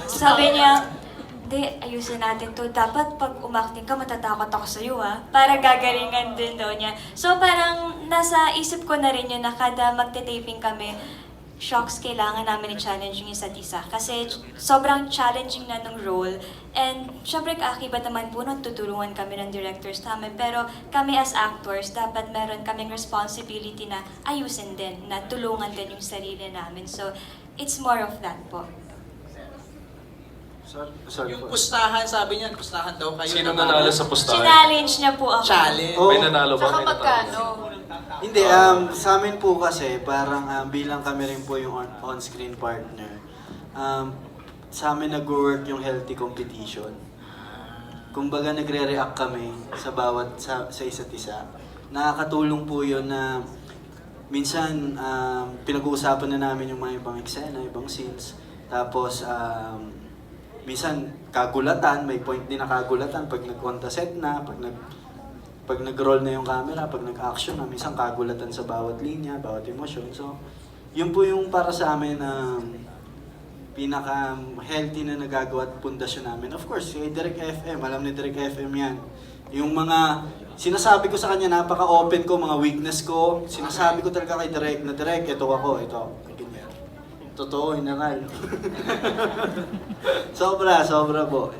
Sabi niya, hindi, ayusin natin to. Dapat pag umakting ka, matatakot ako sa'yo ha. Para gagalingan din daw niya. So parang nasa isip ko na rin yun na kada magte-taping kami, shocks, kailangan namin i-challenge yung isa't isa. Kasi sobrang challenging na ng role. And syempre kaakibat naman po nun, tutulungan kami ng directors namin. Pero kami as actors, dapat meron kaming responsibility na ayusin din, na tulungan din yung sarili namin. So it's more of that po. Sorry Yung po. pustahan, sabi niya, pustahan daw kayo. Sino na nanalo sa pustahan? Challenge niya po ako. Challenge. Oh. May nanalo ba? Saka May nanalo. magkano? Hindi, sa amin po kasi, parang bilang kami rin po yung on-screen partner, sa amin nag-work yung healthy competition. Kumbaga nagre-react kami sa bawat, sa isa't isa. Nakakatulong po yun na minsan pinag-uusapan na namin yung mga ibang eksena, ibang scenes. Tapos, minsan kagulatan, may point din na kagulatan pag nag-on the set na, pag nag-roll na yung camera, pag nag-action na, minsan kagulatan sa bawat linya, bawat emosyon. So, yun po yung para sa amin na pinaka-healthy na nagagawa at pundasyon namin. Of course, kay Direk FM, alam ni Direk FM yan. Yung mga sinasabi ko sa kanya, napaka-open ko, mga weakness ko, sinasabi ko talaga kay Direk na, Direk, ito ako, ito. Ganyan. Totoo, inaral. Sobra po.